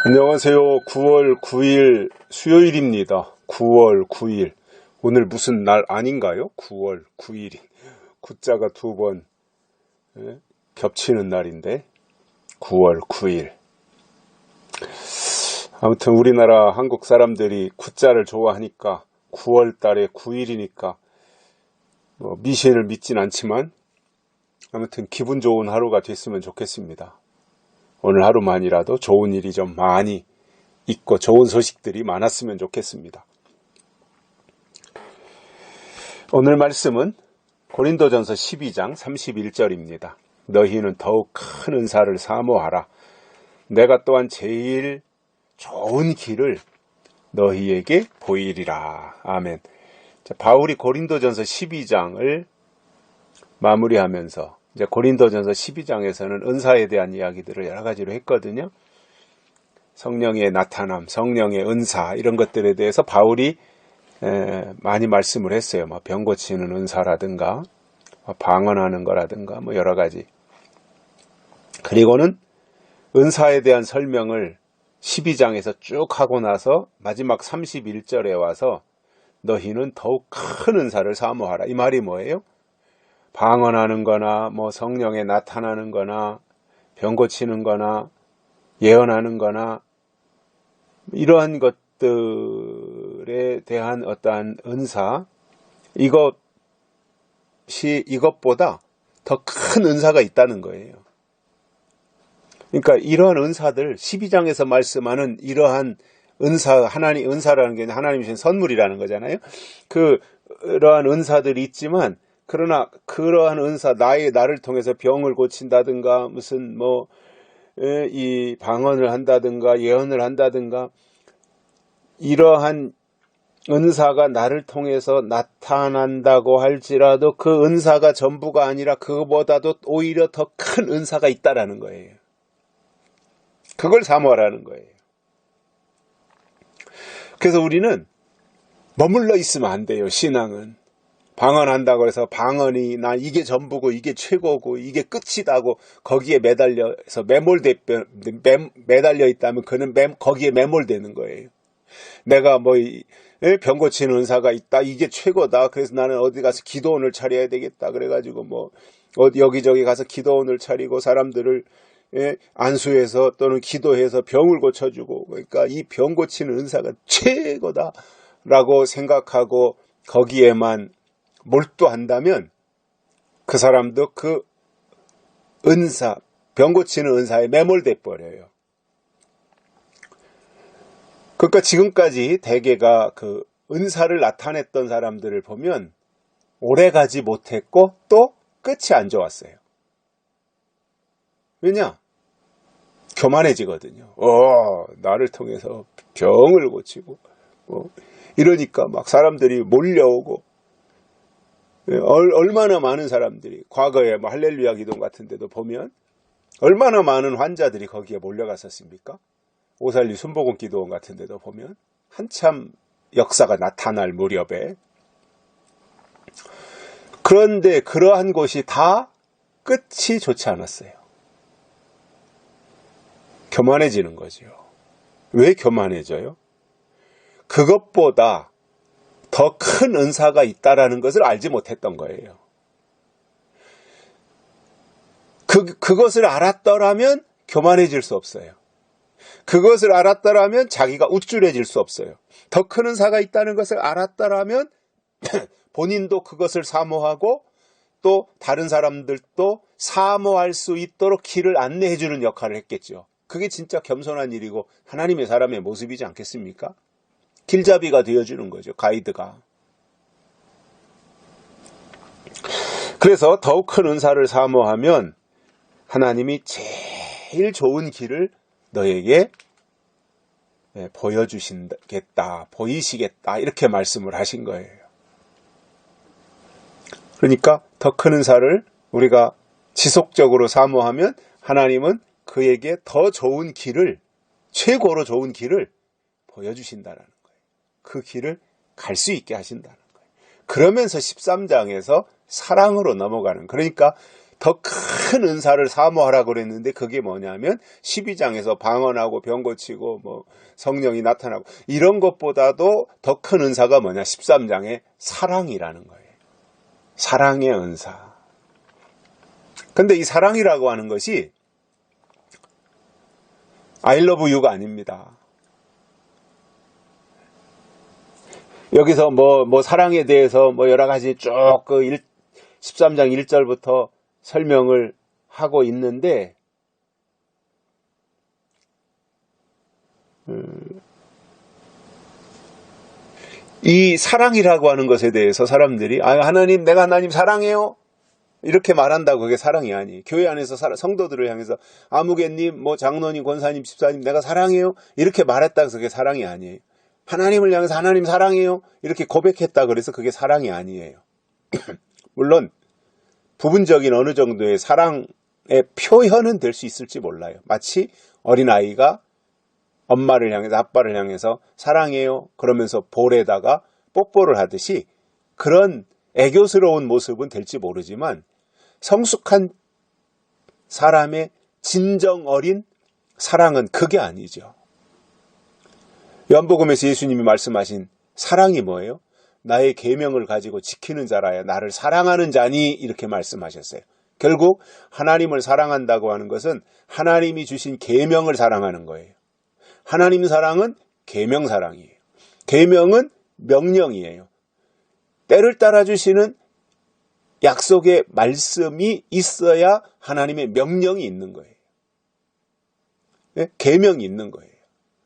안녕하세요. 9월 9일 수요일입니다. 9월 9일. 오늘 무슨 날 아닌가요? 9월 9일이. 9자가 두 번 겹치는 날인데 9월 9일. 아무튼 우리나라 한국 사람들이 9자를 좋아하니까 9월 달에 9일이니까 미신을 믿진 않지만 아무튼 기분 좋은 하루가 됐으면 좋겠습니다. 오늘 하루만이라도 좋은 일이 좀 많이 있고 좋은 소식들이 많았으면 좋겠습니다. 오늘 말씀은 고린도전서 12장 31절입니다. 너희는 더욱 큰 은사를 사모하라. 내가 또한 제일 좋은 길을 너희에게 보이리라. 아멘. 자, 바울이 고린도전서 12장을 마무리하면서 이제 고린도전서 12장에서는 은사에 대한 이야기들을 여러 가지로 했거든요. 성령의 나타남, 성령의 은사 이런 것들에 대해서 바울이 많이 말씀을 했어요. 병 고치는 은사라든가 방언하는 거라든가 여러 가지. 그리고는 은사에 대한 설명을 12장에서 쭉 하고 나서 마지막 31절에 와서 너희는 더욱 큰 은사를 사모하라. 이 말이 뭐예요? 방언하는 거나 성령에 나타나는 거나 병 고치는 거나 예언하는 거나 이러한 것들에 대한 어떠한 은사, 이것보다 더 큰 은사가 있다는 거예요. 그러니까 이러한 은사들 12장에서 말씀하는 이러한 은사, 하나님 은사라는 게 하나님이 주신 선물이라는 거잖아요. 그러한 은사들이 있지만 그러나 그러한 은사, 나를 통해서 병을 고친다든가 무슨 이 방언을 한다든가 예언을 한다든가 이러한 은사가 나를 통해서 나타난다고 할지라도 그 은사가 전부가 아니라 그거보다도 오히려 더 큰 은사가 있다라는 거예요. 그걸 사모하라는 거예요. 그래서 우리는 머물러 있으면 안 돼요. 신앙은. 방언한다고 해서 방언이 나 이게 전부고 이게 최고고 이게 끝이다고 거기에 매달려서 매달려 있다면 그는 거기에 매몰되는 거예요. 내가 병 고치는 은사가 있다, 이게 최고다, 그래서 나는 어디 가서 기도원을 차려야 되겠다 그래가지고 여기저기 가서 기도원을 차리고 사람들을 안수해서 또는 기도해서 병을 고쳐주고, 그러니까 이 병 고치는 은사가 최고다라고 생각하고 거기에만 몰두한다면 그 사람도 그 은사, 병 고치는 은사에 매몰돼 버려요. 그러니까 지금까지 대개가 그 은사를 나타냈던 사람들을 보면 오래 가지 못했고 또 끝이 안 좋았어요. 왜냐? 교만해지거든요. 나를 통해서 병을 고치고 이러니까 막 사람들이 몰려오고, 얼마나 많은 사람들이 과거에 할렐루야 기도원 같은 데도 보면 얼마나 많은 환자들이 거기에 몰려갔었습니까? 오살리 순복음 기도원 같은 데도 보면 한참 역사가 나타날 무렵에. 그런데 그러한 곳이 다 끝이 좋지 않았어요. 교만해지는 거죠. 왜 교만해져요? 그것보다 더 큰 은사가 있다라는 것을 알지 못했던 거예요. 그것을 알았더라면 교만해질 수 없어요. 그것을 알았더라면 자기가 우쭐해질 수 없어요. 더 큰 은사가 있다는 것을 알았더라면 본인도 그것을 사모하고 또 다른 사람들도 사모할 수 있도록 길을 안내해 주는 역할을 했겠죠. 그게 진짜 겸손한 일이고 하나님의 사람의 모습이지 않겠습니까? 길잡이가 되어주는 거죠. 가이드가. 그래서 더욱 큰 은사를 사모하면 하나님이 제일 좋은 길을 너에게 보여주시겠다, 보이시겠다 이렇게 말씀을 하신 거예요. 그러니까 더 큰 은사를 우리가 지속적으로 사모하면 하나님은 그에게 더 좋은 길을, 최고로 좋은 길을 보여주신다라는 거예요. 그 길을 갈 수 있게 하신다는 거예요. 그러면서 13장에서 사랑으로 넘어가는, 그러니까 더 큰 은사를 사모하라고 그랬는데 그게 뭐냐면 12장에서 방언하고 병 고치고 뭐 성령이 나타나고 이런 것보다도 더 큰 은사가 뭐냐? 13장에 사랑이라는 거예요. 사랑의 은사. 근데 이 사랑이라고 하는 것이 I love you가 아닙니다. 여기서 뭐 사랑에 대해서 뭐 여러 가지 쭉 13장 1절부터 설명을 하고 있는데 이 사랑이라고 하는 것에 대해서 사람들이 하나님, 내가 하나님 사랑해요 이렇게 말한다고 그게 사랑이 아니에요. 교회 안에서 성도들을 향해서 아무개님, 뭐 장로님, 권사님, 집사님 내가 사랑해요 이렇게 말했다고 해서 그게 사랑이 아니에요. 하나님을 향해서 하나님 사랑해요 이렇게 고백했다 그래서 그게 사랑이 아니에요. 물론 부분적인 어느 정도의 사랑의 표현은 될 수 있을지 몰라요. 마치 어린아이가 엄마를 향해서 아빠를 향해서 사랑해요 그러면서 볼에다가 뽀뽀를 하듯이 그런 애교스러운 모습은 될지 모르지만 성숙한 사람의 진정 어린 사랑은 그게 아니죠. 요한복음에서 예수님이 말씀하신 사랑이 뭐예요? 나의 계명을 가지고 지키는 자라야 나를 사랑하는 자니 이렇게 말씀하셨어요. 결국 하나님을 사랑한다고 하는 것은 하나님이 주신 계명을 사랑하는 거예요. 하나님 사랑은 계명 사랑이에요. 계명은 명령이에요. 때를 따라주시는 약속의 말씀이 있어야 하나님의 명령이 있는 거예요. 네? 계명이 있는 거예요.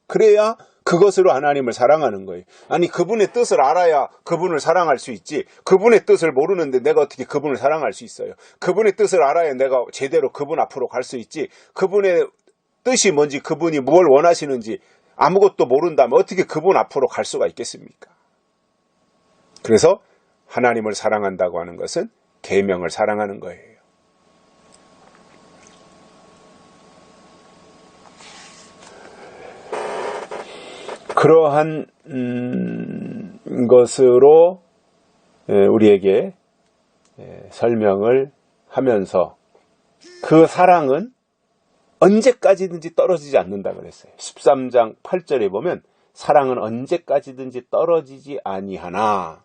그래야 그것으로 하나님을 사랑하는 거예요. 아니 그분의 뜻을 알아야 그분을 사랑할 수 있지. 그분의 뜻을 모르는데 내가 어떻게 그분을 사랑할 수 있어요. 그분의 뜻을 알아야 내가 제대로 그분 앞으로 갈 수 있지. 그분의 뜻이 뭔지 그분이 뭘 원하시는지 아무것도 모른다면 어떻게 그분 앞으로 갈 수가 있겠습니까? 그래서 하나님을 사랑한다고 하는 것은 계명을 사랑하는 거예요. 그러한 것으로 우리에게 설명을 하면서 그 사랑은 언제까지든지 떨어지지 않는다 그랬어요. 13장 8절에 보면 사랑은 언제까지든지 떨어지지 아니하나.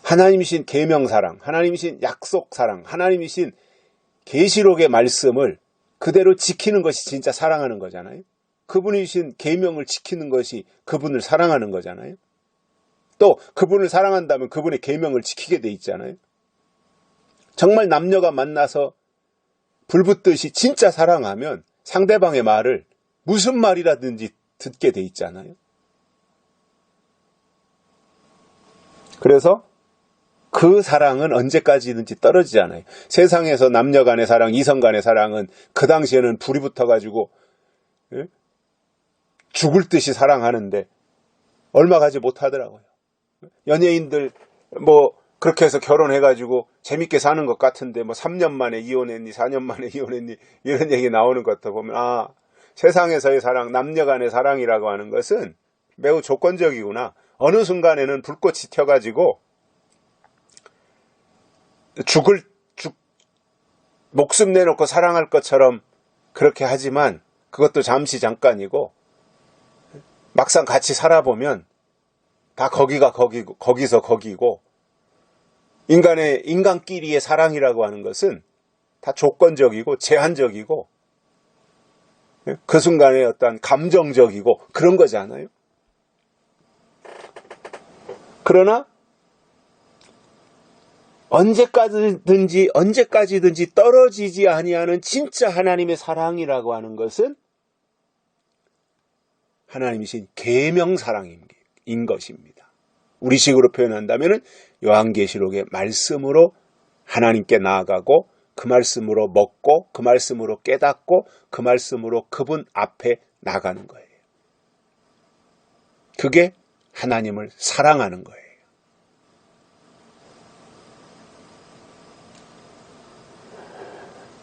하나님이신 계명사랑, 하나님이신 약속사랑, 하나님이신 계시록의 말씀을 그대로 지키는 것이 진짜 사랑하는 거잖아요. 그분이 주신 계명을 지키는 것이 그분을 사랑하는 거잖아요. 또 그분을 사랑한다면 그분의 계명을 지키게 돼 있잖아요. 정말 남녀가 만나서 불붙듯이 진짜 사랑하면 상대방의 말을 무슨 말이라든지 듣게 돼 있잖아요. 그래서 그 사랑은 언제까지든지 떨어지지 않아요. 세상에서 남녀 간의 사랑, 이성 간의 사랑은 그 당시에는 불이 붙어가지고 죽을 듯이 사랑하는데 얼마 가지 못하더라고요. 연예인들 뭐 그렇게 해서 결혼해가지고 재밌게 사는 것 같은데 뭐 3년 만에 이혼했니 4년 만에 이혼했니 이런 얘기 나오는 것도 보면 세상에서의 사랑, 남녀 간의 사랑이라고 하는 것은 매우 조건적이구나. 어느 순간에는 불꽃이 튀어가지고 목숨 내놓고 사랑할 것처럼 그렇게 하지만 그것도 잠시 잠깐이고 막상 같이 살아보면 다 거기가 거기고 거기서 거기고 인간끼리의 사랑이라고 하는 것은 다 조건적이고 제한적이고 그 순간에 어떤 감정적이고 그런 거잖아요. 그러나 언제까지든지 떨어지지 아니하는 진짜 하나님의 사랑이라고 하는 것은 하나님이신 계명 사랑인 것입니다. 우리식으로 표현한다면 요한계시록의 말씀으로 하나님께 나아가고 그 말씀으로 먹고 그 말씀으로 깨닫고 그 말씀으로 그분 앞에 나가는 거예요. 그게 하나님을 사랑하는 거예요.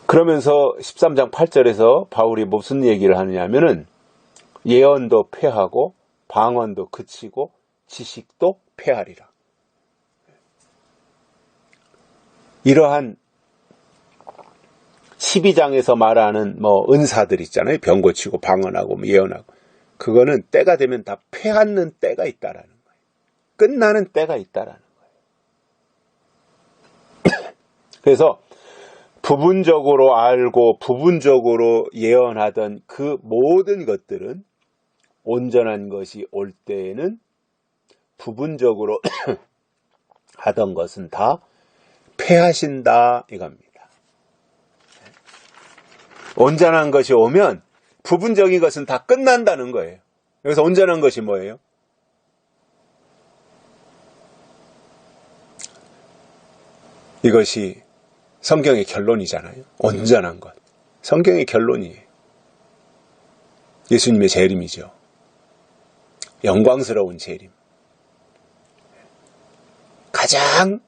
그러면서 13장 8절에서 바울이 무슨 얘기를 하느냐면은 예언도 패하고 방언도 그치고 지식도 패하리라. 이러한 12장에서 말하는 은사들 있잖아요. 병 고치고 방언하고 예언하고. 그거는 때가 되면 다 패하는 때가 있다라는 거예요. 끝나는 때가 있다라는 거예요. 그래서 부분적으로 알고 부분적으로 예언하던 그 모든 것들은 온전한 것이 올 때에는 부분적으로 하던 것은 다 패하신다 이겁니다. 온전한 것이 오면 부분적인 것은 다 끝난다는 거예요. 여기서 온전한 것이 뭐예요? 이것이 성경의 결론이잖아요. 온전한 것. 성경의 결론이에요. 예수님의 재림이죠. 영광스러운 재림. 가장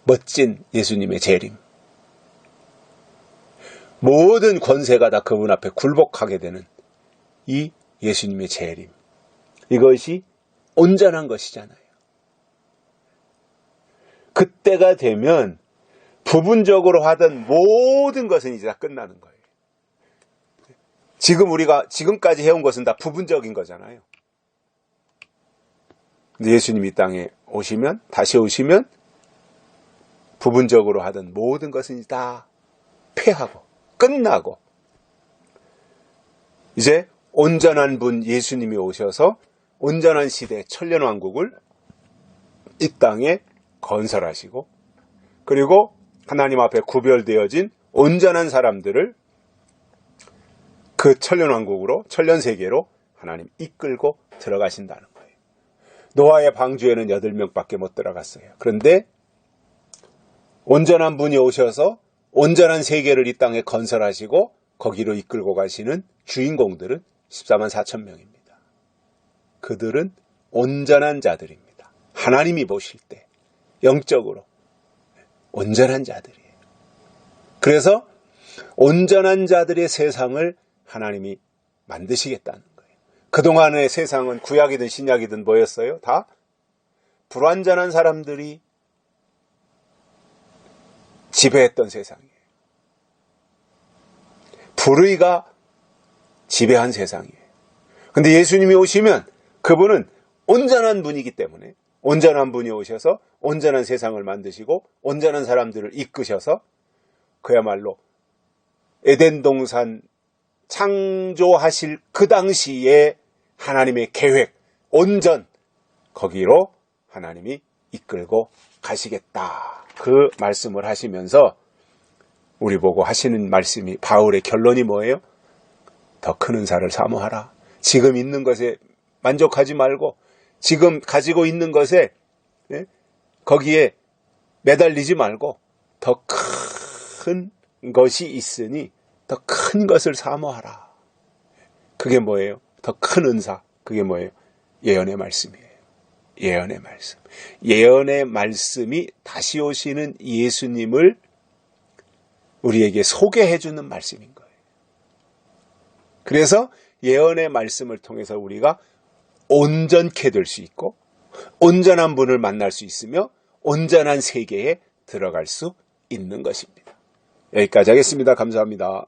멋진 예수님의 재림. 모든 권세가 다 그분 앞에 굴복하게 되는 이 예수님의 재림. 이것이 온전한 것이잖아요. 그때가 되면 부분적으로 하던 모든 것은 이제 다 끝나는 거예요. 지금 우리가 지금까지 해온 것은 다 부분적인 거잖아요. 근데 예수님이 이 땅에 오시면, 다시 오시면 부분적으로 하던 모든 것은 다 패하고 끝나고 이제 온전한 분 예수님이 오셔서 온전한 시대 천년왕국을 이 땅에 건설하시고, 그리고 하나님 앞에 구별되어진 온전한 사람들을 그 천년왕국으로, 천년세계로 하나님 이끌고 들어가신다는 거예요. 노아의 방주에는 8명밖에 못 들어갔어요. 그런데 온전한 분이 오셔서 온전한 세계를 이 땅에 건설하시고 거기로 이끌고 가시는 주인공들은 14만 4천 명입니다. 그들은 온전한 자들입니다. 하나님이 보실 때 영적으로 온전한 자들이에요. 그래서 온전한 자들의 세상을 하나님이 만드시겠다는 거예요. 그동안의 세상은 구약이든 신약이든 뭐였어요? 다 불완전한 사람들이 지배했던 세상이에요. 불의가 지배한 세상이에요. 근데 예수님이 오시면 그분은 온전한 분이기 때문에 온전한 분이 오셔서 온전한 세상을 만드시고 온전한 사람들을 이끄셔서 그야말로 에덴 동산 창조하실 그 당시에 하나님의 계획, 온전, 거기로 하나님이 이끌고 가시겠다. 그 말씀을 하시면서 우리 보고 하시는 말씀이, 바울의 결론이 뭐예요? 더 큰 은사를 사모하라. 지금 있는 것에 만족하지 말고 지금 가지고 있는 것에 거기에 매달리지 말고 더 큰 것이 있으니 더 큰 것을 사모하라. 그게 뭐예요? 더 큰 은사. 그게 뭐예요? 예언의 말씀이에요. 예언의 말씀. 예언의 말씀이 다시 오시는 예수님을 우리에게 소개해주는 말씀인 거예요. 그래서 예언의 말씀을 통해서 우리가 온전케 될 수 있고 온전한 분을 만날 수 있으며 온전한 세계에 들어갈 수 있는 것입니다. 여기까지 하겠습니다. 감사합니다.